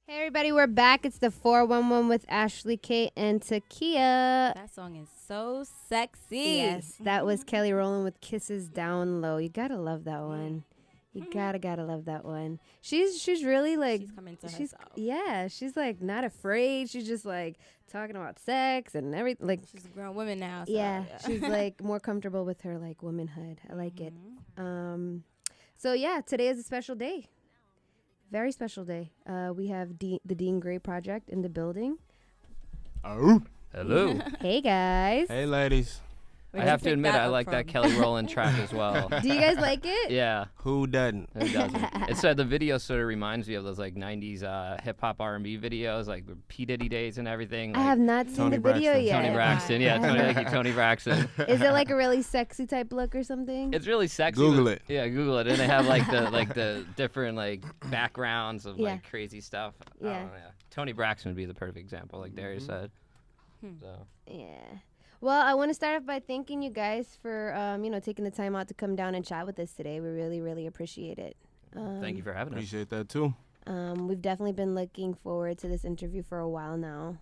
Hey everybody, we're back. It's the 411 with Ashley, Kate, and Takia. That song is so sexy. Yes, that was Kelly Rowland with Kisses Down Low. You gotta love that one. You gotta love that one. She's really like She's coming to herself. Yeah, she's like not afraid. She's just like talking about sex and everything. Like She's a grown woman now. So, yeah, she's like more comfortable with her like womanhood. I like it. So yeah, today is a special day. Very special day. We have the Dean Gray Project in the building. Oh. Hello. Hey guys. Hey, ladies. I have to admit, I like that Kelly Rowland track as well. Do you guys like it? Yeah. Who doesn't? Who doesn't? It said the video sort of reminds me of those like '90s hip hop R&B videos, like the P Diddy days and everything. I Like have not seen Tony the video Braxton. yet. Tony Braxton, yeah, Tony Braxton. Is it like a really sexy type look or something? It's really sexy. Google but- it. Yeah, Google it, and they have like the different like backgrounds of Yeah. like crazy stuff. I Yeah. don't know, yeah. Tony Braxton would be the perfect example, like Darius said. So. Yeah. Well, I want to start off by thanking you guys for taking the time out to come down and chat with us today. We really appreciate it. Thank you for having us. Appreciate that too. We've definitely been looking forward to this interview for a while now.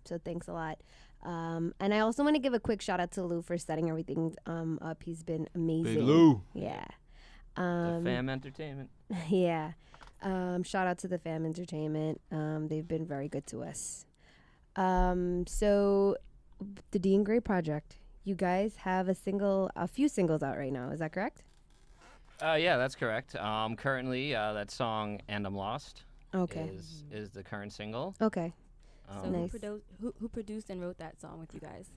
So thanks a lot. And I also want to give a quick shout out to Lou for setting everything up. He's been amazing. Big Lou. Yeah. The Fam Entertainment. Yeah. Shout out to the Fam Entertainment. They've been very good to us. So the Dean Gray Project. You guys have a few singles out right now. Is that correct? Yeah, that's correct. Currently, that song "And I'm Lost" Okay. is the current single. Okay. So Nice. who produced and wrote that song with you guys?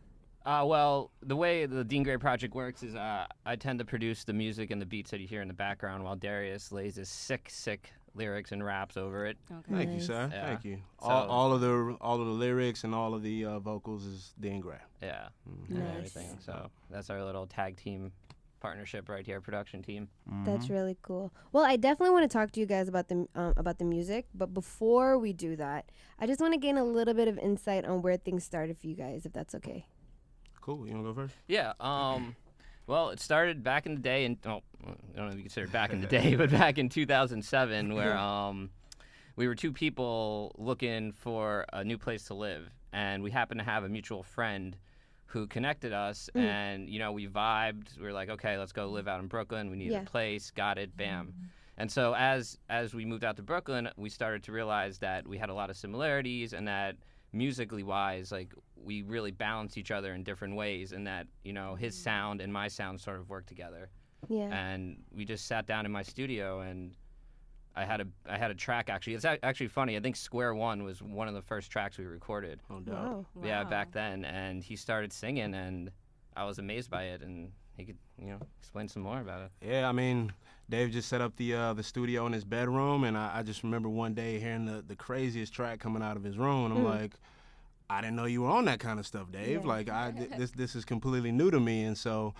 Well, the way the Dean Gray Project works is I tend to produce the music and the beats that you hear in the background while Darius lays his sick lyrics and raps over it. Okay. Thank you, Nice. sir. Yeah. Thank you. So- All of the lyrics and all of the vocals is Dean Gray. Yeah, Mm-hmm. and Nice. everything. So that's our little tag team partnership right here, production team. That's really cool. Well, I definitely want to talk to you guys about the music, but before we do that, I just want to gain a little bit of insight on where things started for you guys, if that's okay. Cool. You wanna go first? Yeah. Well, it started back in the day, and I don't know if you consider it back in the day, but back in 2007, where we were two people looking for a new place to live, and we happened to have a mutual friend who connected us, and we vibed. We were like, okay, let's go live out in Brooklyn. We need Yeah. a place. Got it. Bam. And so as we moved out to Brooklyn, we started to realize that we had a lot of similarities, and that musically wise, like we really balanced each other in different ways, and that his sound and my sound sort of worked together. Yeah. And we just sat down in my studio, and I had a track actually. It's actually funny. I think Square One was one of the first tracks we recorded. No doubt. Wow. Yeah, back then, and he started singing, and I was amazed by it, and he could explain some more about it. Yeah, I mean, Dave just set up the studio in his bedroom, and I just remember one day hearing the craziest track coming out of his room, and I'm like, I didn't know you were on that kind of stuff, Dave. Yeah. Like, this is completely new to me, and so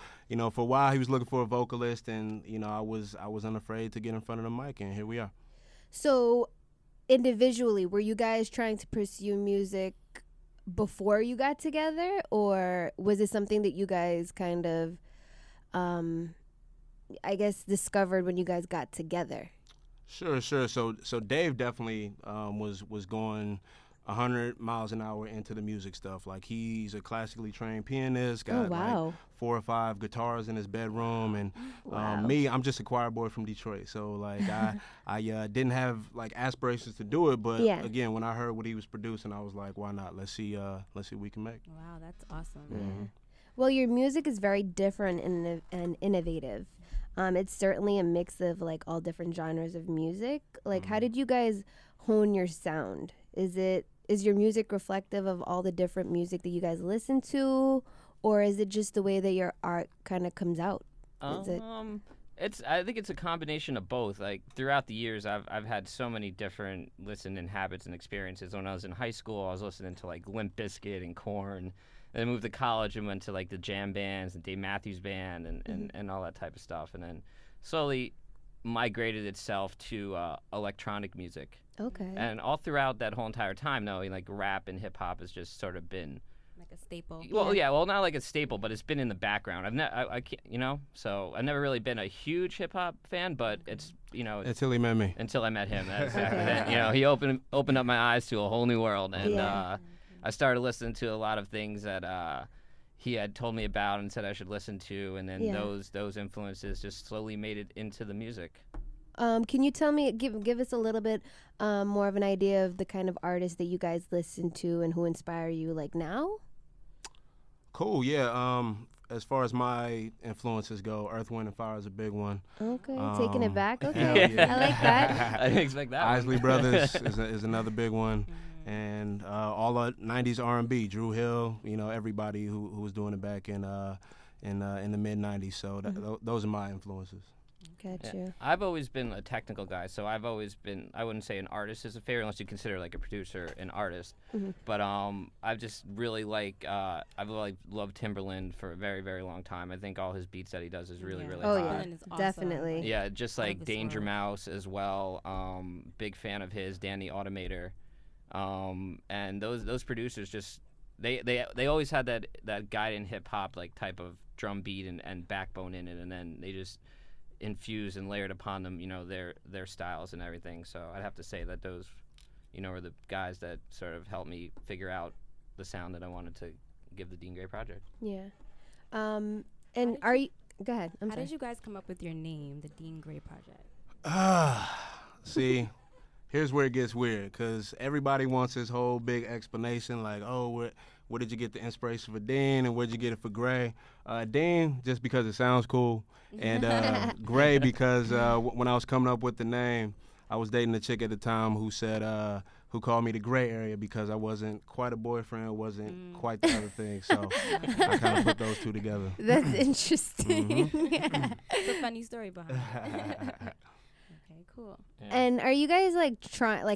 for a while he was looking for a vocalist, and I was unafraid to get in front of the mic, and here we are. So, individually, were you guys trying to pursue music before you got together, or was it something that you guys kind of, I guess, discovered when you guys got together? Sure. So Dave definitely was going 100 miles an hour into the music stuff. Like, he's a classically trained pianist, got wow. like 4 or 5 guitars in his bedroom, and Wow. me, I'm just a choir boy from Detroit. So like I didn't have like aspirations to do it, but Yeah. again, when I heard what he was producing, I was like, why not? Let's see what we can make. Wow, that's awesome. Mm-hmm. Well, your music is very different and innovative. It's certainly a mix of like all different genres of music. Like, how did you guys hone your sound? Is your music reflective of all the different music that you guys listen to, or is it just the way that your art kind of comes out? Is it? I think it's a combination of both. Like, throughout the years, I've had so many different listening habits and experiences. When I was in high school, I was listening to like Limp Bizkit and Korn. Then I moved to college and went to like the jam bands and Dave Matthews Band and all that type of stuff. And then slowly migrated itself to electronic music. Okay. And all throughout that whole entire time, though, like rap and hip hop has just sort of been a staple. Well, yeah, well, not like a staple, but it's been in the background. I can't, so I've never really been a huge hip hop fan, but it's, Until he met me. until I met him. Then, he opened up my eyes to a whole new world, and I started listening to a lot of things that he had told me about and said I should listen to, and then those influences just slowly made it into the music. Can you tell me, give us a little bit more of an idea of the kind of artists that you guys listen to and who inspire you, like now? Cool, yeah. As far as my influences go, Earth, Wind, and Fire is a big one. Okay, taking it back. Okay, I like that. I didn't expect that. Isley Brothers is another big one, and all the '90s R&B, Drew Hill. Everybody who was doing it back in the mid '90s. So those are my influences. Gotcha. Yeah. I've always been a technical guy, so I've always been, I wouldn't say an artist is a favorite unless you consider like a producer an artist. But I've just really I've loved Timberland for a very, very long time. I think all his beats that he does is really, really hot. Timberland is awesome. Definitely. Yeah, just like his Danger song. Mouse as well. Big fan of his, Dan the Automator. And those producers just, they always had that guiding hip hop like type of drum beat and backbone in it, and then they just infused and layered upon them, their styles and everything. So I'd have to say that those, are the guys that sort of helped me figure out the sound that I wanted to give the Dean Gray project. Yeah. And are you? Go ahead. I'm How sorry. did you guys come up with your name, the Dean Gray Project? See, here's where it gets weird, because everybody wants this whole big explanation, like, oh, where did you get the inspiration for Dean, and where'd you get it for Gray? Dean, just because it sounds cool, and Gray because when I was coming up with the name, I was dating a chick at the time who said, who called me the gray area because I wasn't quite a boyfriend, wasn't quite the other thing. So I kind of put those two together. That's interesting. Yeah. It's a funny story behind it. Okay, cool. Yeah. And are you guys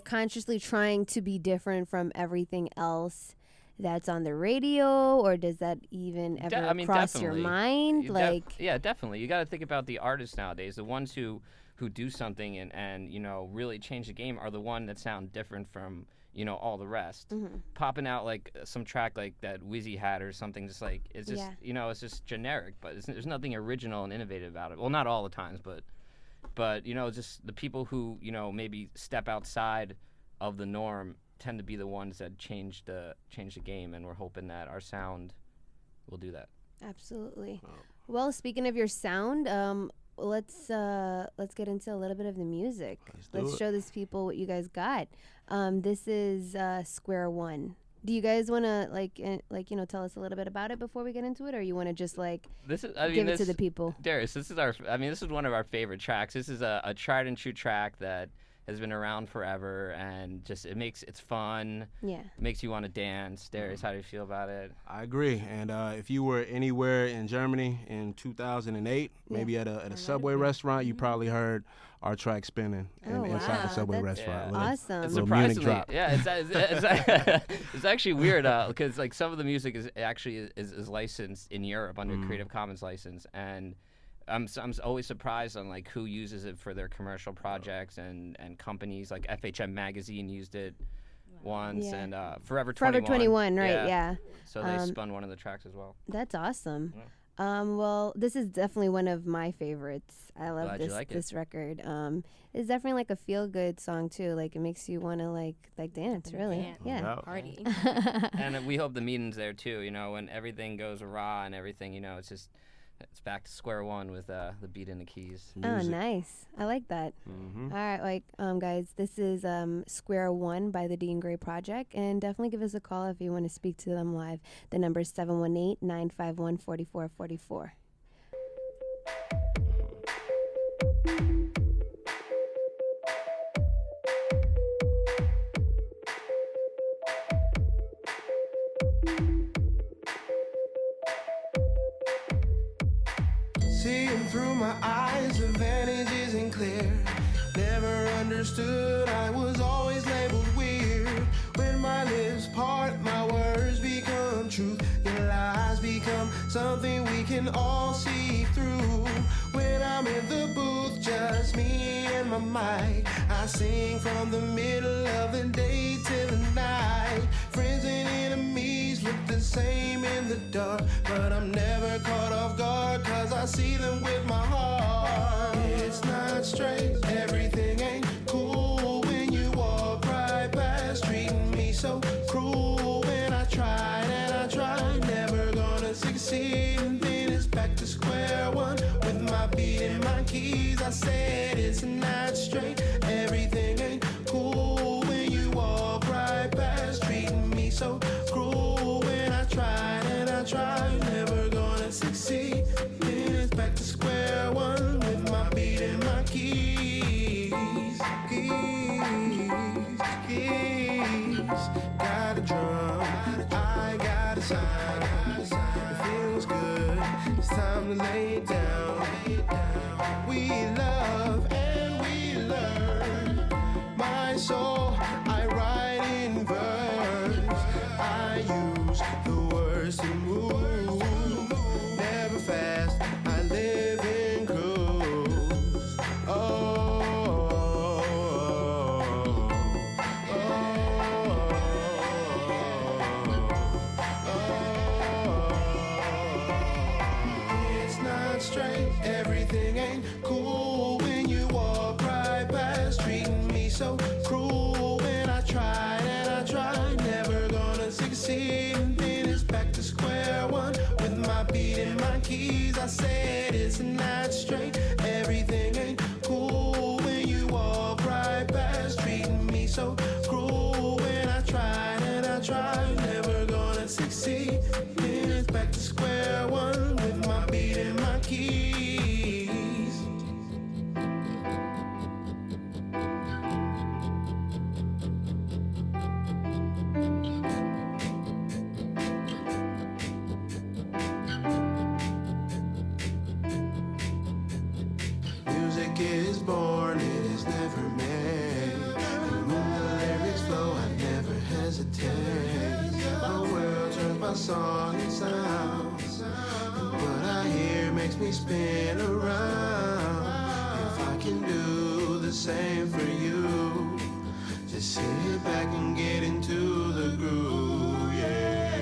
consciously trying to be different from everything else that's on the radio, or does that even ever cross your definitely. mind? Yeah, definitely. You got to think about the artists nowadays. The ones who do something and really change the game are the one that sound different from all the rest. Popping out like some track like that Wizzy had or something, just like it's just it's just generic, but there's nothing original and innovative about it. Well, not all the times, but just the people who maybe step outside of the norm tend to be the ones that change the game, and we're hoping that our sound will do that. Absolutely. Well, speaking of your sound, let's get into a little bit of the music. Let's show these people what you guys got. This is Square One. Do you guys want to tell us a little bit about it before we get into it, or you want to just give it to the people? Darius, this is one of our favorite tracks. This is a tried and true track that has been around forever, and just it's fun. Yeah. It makes you want to dance. Darius, how do you feel about it? I agree. And if you were anywhere in Germany in 2008, maybe at a Subway restaurant, you probably heard our track spinning inside the Subway restaurant. Awesome. It's little Munich surprisingly, drop. yeah, it's actually weird because like some of the music is licensed in Europe under Creative Commons license, and I'm always surprised on like who uses it for their commercial projects, and companies like FHM Magazine used it once, and Forever 21, right? Yeah. So they spun one of the tracks as well. That's awesome. Yeah. Well, this is definitely one of my favorites. I love Glad you like this record. It's definitely like a feel good song too. Like it makes you want to like dance, really. Dance. Yeah. Party. And we hope the meeting's there too. When everything goes awry and everything, it's back to square one with the beat and the keys. Oh, nice. I like that. All right, guys, this is Square One by the Dean Gray Project, and definitely give us a call if you want to speak to them live. The number is 718-951-4444. Seeing through my eyes, the vantage isn't clear. Never understood, I was always labeled weird. When my lips part, my words become truth. Your lies become something we can all see through. When I'm in the booth, just me and my mic, I sing from the middle of the day till the night. Friends and enemies look the same in the dark, but I'm never caught off guard, cause I see them with my heart. It's not straight, everything ain't cool when you walk right past, treating me so cruel. When I tried and I tried, never gonna succeed, and then it's back to square one with my beat and my keys. I said it's not straight, everything ain't cool when you walk right past, treating me so cruel. When I tried and I tried, never gonna succeed, then it's back to square one with my beat and my keys. Got a drum, I got a sign. It feels good, it's time to lay down. We love and we learn. My soul, I write in verse. I use the words to move. Never fast, I live in cruise. It's not straight, everything ain't cool when you walk right past, treating me so cruel. When I tried and I tried, never gonna succeed, and then it's back to square one with my beat and my keys. I said it's not straight, everything ain't cool when you walk right past, treating me so cruel. When I tried and I tried, never gonna succeed, then it's back to square one with my beat and my keys. Music is born, it is never made. And when the lyrics flow, I never hesitate. My world turns by song and sound. And what I hear makes me spin around. If I can do the same for you, just sit back and get into the groove, yeah.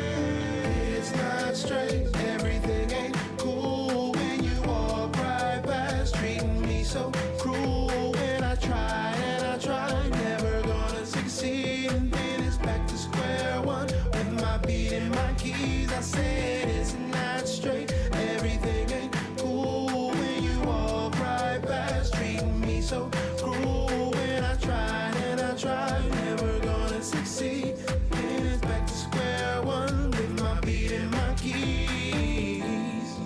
It's not straight, everything ain't cool when you walk right past, treating me so cruel. When I tried and I tried, never gonna succeed, and then it's back to square one with my beat and my keys. I said it's not straight, everything ain't cool when you walk right past, treating me so cruel. When I tried and I tried, never gonna succeed, then it's back to square one with my beat and my keys.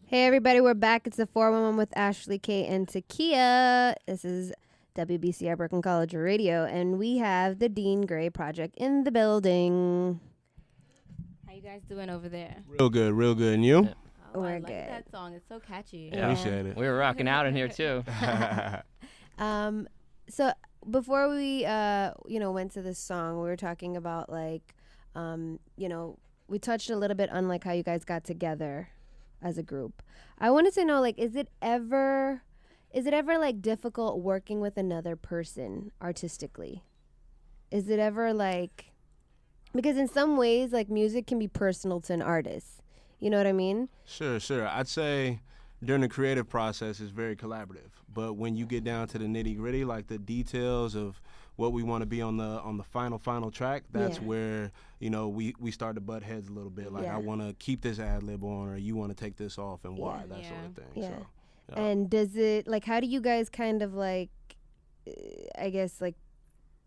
Hey everybody, we're back. It's the 411 with Ashley K and Takia. This is WBCR Brooklyn College Radio, and we have the Dean Gray Project in the building. How you guys doing over there? Real good, real good. And you? Oh, We're I like good. that song. It's so catchy. Yeah. Appreciate it. We were rocking out in here too. So before we went to this song, we were talking about we touched a little bit on like how you guys got together as a group. I wanted to know, like, is it ever like difficult working with another person artistically? Is it ever like, because in some ways like music can be personal to an artist, you know what I mean? Sure. I'd say during the creative process it's very collaborative, but when you get down to the nitty gritty, like the details of what we want to be on the final track, that's where we start to butt heads a little bit. Like I want to keep this ad lib on, or you want to take this off, and why, that sort of thing. Yeah. So, And does it, like, how do you guys kind of like, I guess, like,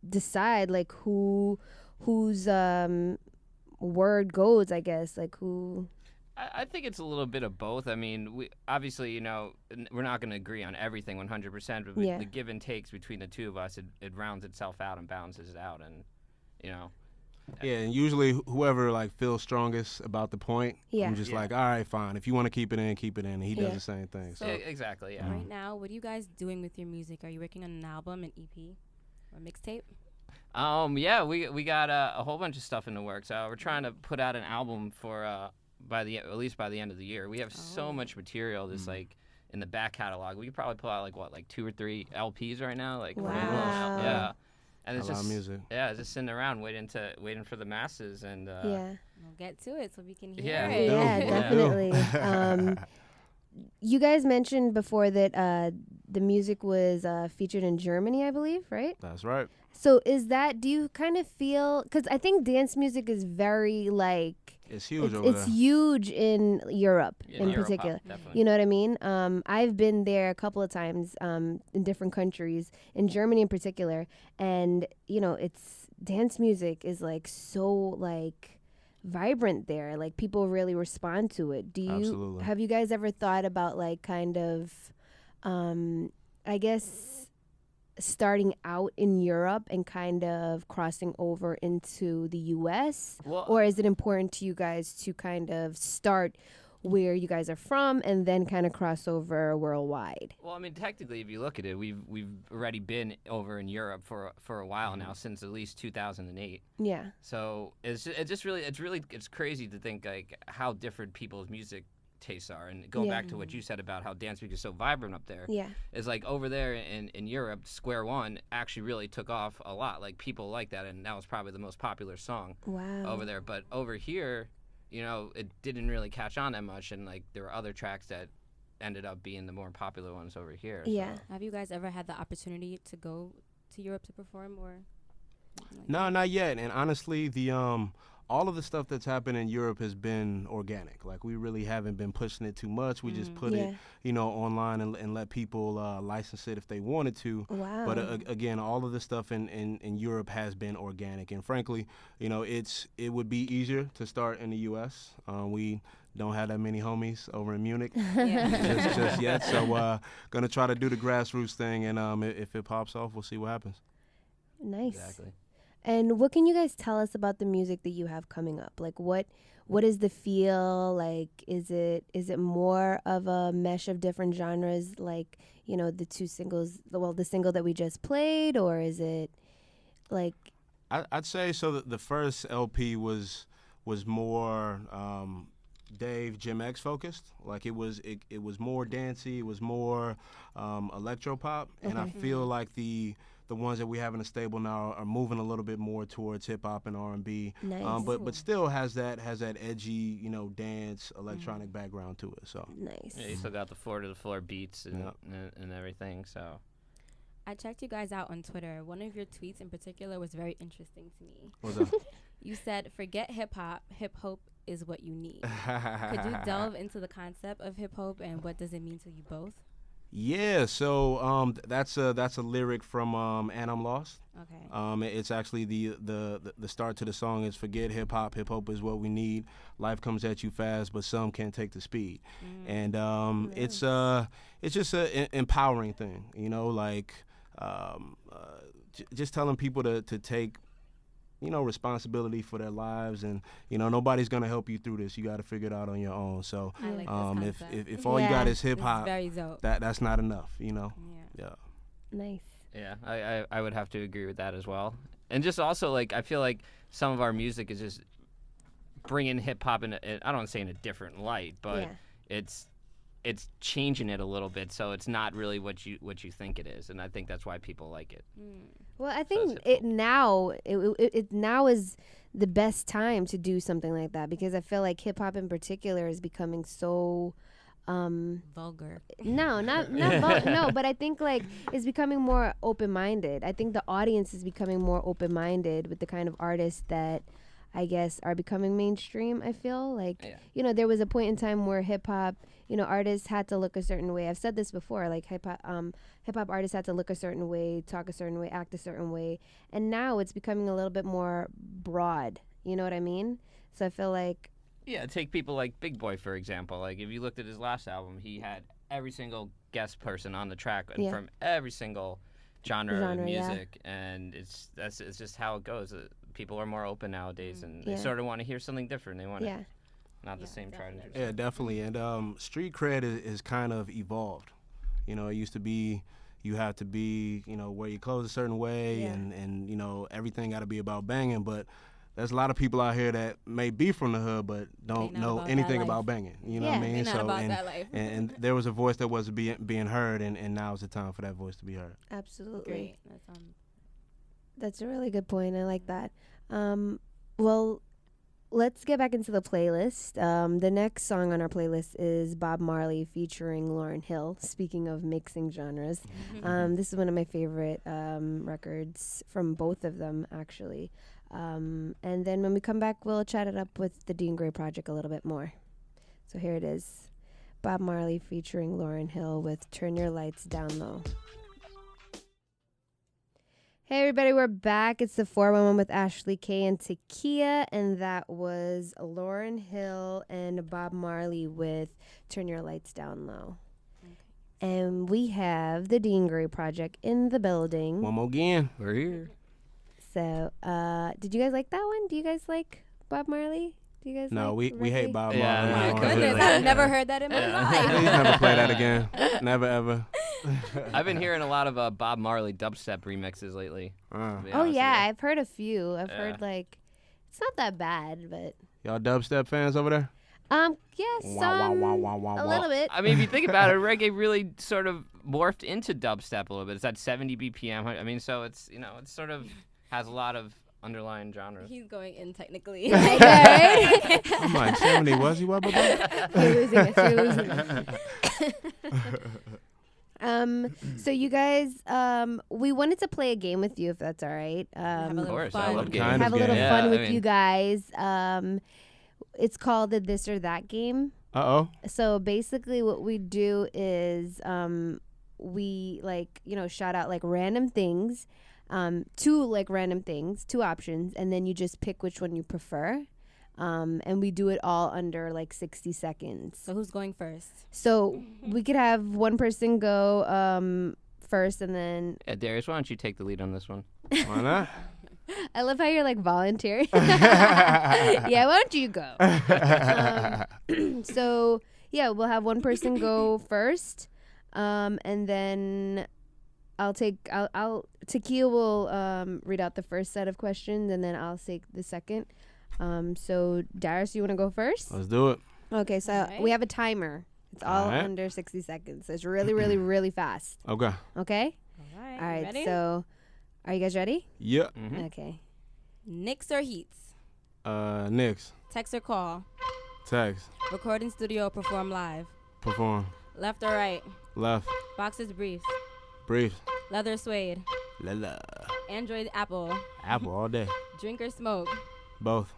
decide like whose word goes, I guess, like who? I think it's a little bit of both. I mean, we obviously, we're not going to agree on everything 100%, but the give and takes between the two of us, it rounds itself out and balances it out, and Yeah, and usually whoever like feels strongest about the point, I'm just like, all right, fine. If you want to keep it in, keep it in. And he does the same thing. So exactly, yeah. Right now, what are you guys doing with your music? Are you working on an album, an EP, or mixtape? Yeah, we got a whole bunch of stuff in the works. We're trying to put out an album for at least by the end of the year. We have so much material. This like in the back catalog. We could probably pull out like 2 or 3 LPs right now. Like Wow. yeah. And it's A lot just of music. yeah, it's just sitting around waiting for the masses and Yeah. We'll get to it so we can hear Yeah. it. Yeah, Yeah. definitely. You guys mentioned before that the music was featured in Germany, I believe, right? That's right. So do you kind of feel, because I think dance music is very like, It's huge it's, over it's there. huge in Europe Yeah, in Europop, particular. definitely. You know what I mean? I've been there a couple of times in different countries, in Germany in particular, and it's dance music is like so like vibrant there. Like people really respond to it. Absolutely. Have you guys ever thought about like kind of, I guess, starting out in Europe and kind of crossing over into the US? Well, Or is it important to you guys to kind of start where you guys are from and then kind of cross over worldwide? Well, I mean, technically, if you look at it, we've already been over in Europe for a while now, since at least 2008. Yeah. So it's crazy to think like how different people's music tastes are. And going back to what you said about how dance music is so vibrant up there, Yeah. is like over there in Europe, Square One actually really took off a lot. Like people like that, and that was probably the most popular song Wow. over there. But over here, it didn't really catch on that much, and like there were other tracks that ended up being the more popular ones over here. Yeah. So. Have you guys ever had the opportunity to go to Europe to perform or? Like No, not yet. And honestly, the all of the stuff that's happened in Europe has been organic. Like we really haven't been pushing it too much. We just put it, online and let people license it if they wanted to. Wow. But again, all of the stuff in Europe has been organic. And frankly, it would be easier to start in the U.S. We don't have that many homies over in Munich Yeah. just yet. So gonna try to do the grassroots thing, and if it pops off, we'll see what happens. Nice. Exactly. And what can you guys tell us about the music that you have coming up? Like what is the feel? Like is it more of a mesh of different genres like, the 2 singles, the single that we just played, or is it like I'd say so that the first LP was more Dave Jim X focused. Like it was more dancey, it was more electro pop, and I feel like the ones that we have in the stable now are moving a little bit more towards hip hop and R&B. Nice. But still has that edgy, dance electronic background to it. So nice? Yeah, you still got the floor to the floor beats and Yep. and everything. So I checked you guys out on Twitter. One of your tweets in particular was very interesting to me. what's up? You said, "Forget hip hop is what you need." Could you delve into the concept of hip hop and what does it mean to you both? Yeah, so that's a lyric from And I'm Lost. Okay. It's actually the start to the song is forget hip hop is what we need. Life comes at you fast, but some can't take the speed. And it's just an empowering thing, just telling people to take responsibility for their lives, and nobody's gonna help you through this. You got to figure it out on your own. So I like this concept. if all you got is hip This is hop, very dope. that's not enough. Yeah. Yeah. Nice. yeah, I would have to agree with that as well. And just also like I feel like some of our music is just bringing hip hop in. I don't want to say in a different light, but Yeah. it's changing it a little bit, so it's not really what you think it is, and I think that's why people like it. Well, I it's think hip-hop. it now is the best time to do something like that, because I feel like hip hop in particular is becoming so vulgar. no, but I think like it's becoming more open-minded. I think the audience is becoming more open-minded with the kind of artists that I guess are becoming mainstream. I feel like there was a point in time where hip hop, artists had to look a certain way. I've said this before, like hip hop artists had to look a certain way, talk a certain way, act a certain way, and now it's becoming a little bit more broad. You know what I mean? So I feel like Yeah, take people like Big Boy, for example. Like, if you looked at his last album, he had every single guest person on the track and Yeah. from every single genre of Genre, yeah. music. And it's just how it goes. People are more open nowadays, and they Yeah. sort of want to hear something different. They want yeah. not the Yeah, same tried and definitely. true. Yeah, definitely. And street cred is kind of evolved. It used to be you have to be, wear your clothes a certain way, Yeah. and everything got to be about banging. But there's a lot of people out here that may be from the hood but don't not know about that anything life. about banging. You know Yeah. what I mean? They not about that life. and there was a voice that wasn't being heard, and now is the time for that voice to be heard. Absolutely. Great. That's a really good point. I like that. Well, let's get back into the playlist. The next song on our playlist is Bob Marley featuring Lauryn Hill. Speaking of mixing genres, this is one of my favorite records from both of them, actually. And then when we come back, we'll chat it up with the Dean Gray Project a little bit more. So here it is. Bob Marley featuring Lauryn Hill with Turn Your Lights Down Low. Hey everybody, we're back. It's the 411 with Ashley K and Takia, and that was Lauryn Hill and Bob Marley with Turn Your Lights Down Low. And we have the Dean Gray Project in the building. One more again. We're here. So, did you guys like that one? Do you guys like Bob Marley? Do you guys No, like we hate reggae? Bob Yeah, Marley. my We don't Goodness, really- I've never heard that in my life. Please never play that again. Never ever. I've been hearing a lot of Bob Marley dubstep remixes lately. to be Oh honest yeah, with I've heard a few. I've Yeah. heard like it's not that bad, but Y'all dubstep fans over there? yeah, Wah, some wah, wah, wah, a wah. little bit. I mean, if you think about it, reggae really sort of morphed into dubstep a little bit. It's at 70 BPM. I mean, so it's it sort of has a lot of underlying genres. He's going in technically. I'm like 70. Was he? What? You're losing us. You're losing us. So you guys, we wanted to play a game with you, if that's all right. Have a little course, I fun. love games. Kind have of a little game. fun Yeah, with I you mean- guys. It's called the This or That game. Uh-oh. So basically, what we do is we shout out like random things, two random things, two options, and then you just pick which one you prefer. And we do it all under like 60 seconds. So who's going first? So we could have one person go first, and then Yeah, Darius, why don't you take the lead on this one? Why not? I love how you're like volunteering. Yeah, why don't you go? So yeah, we'll have one person go first, and then Takia will read out the first set of questions, and then I'll take the second. So Darius, you want to go first? Let's do it. Okay, so Alright. we have a timer. It's all Alright. under 60 seconds. So it's really, really, really fast. Okay. Okay? All right. All right. Ready? So are you guys ready? Yeah. Mhm. Okay. Knicks or Heats? Knicks. Text or call? Text. Record in studio or perform live? Perform. Left or right? Left. Boxers, briefs? Brief. Leather, suede? La la. Android, Apple? Apple all day. Drink or smoke? Both.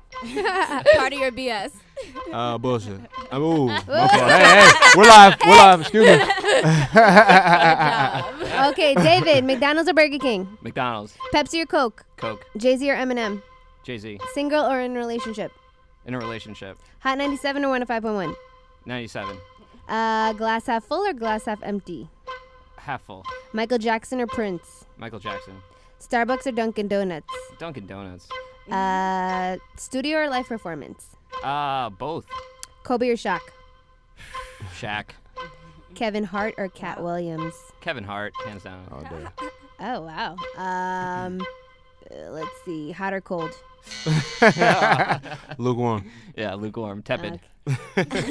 Party or BS? Bullshit. Ooh, my fault. Hey, we're live. We're live. Excuse me. Okay, David, McDonald's or Burger King? McDonald's, Pepsi or Coke? Coke, Jay-Z or Eminem? Jay-Z, Single or in a relationship? in a relationship, Hot 97 or 105.1? 97, Glass half full or glass half empty? half full, Michael Jackson or Prince? Michael Jackson, Starbucks or Dunkin' Donuts? Dunkin' Donuts, Studio or live performance? both, Kobe or Shaq? Shaq, Kevin Hart or Cat Williams? Kevin Hart, hands down. All day. Oh, wow. Let's see. Hot or cold? Lukewarm. Yeah, lukewarm, tepid. Okay.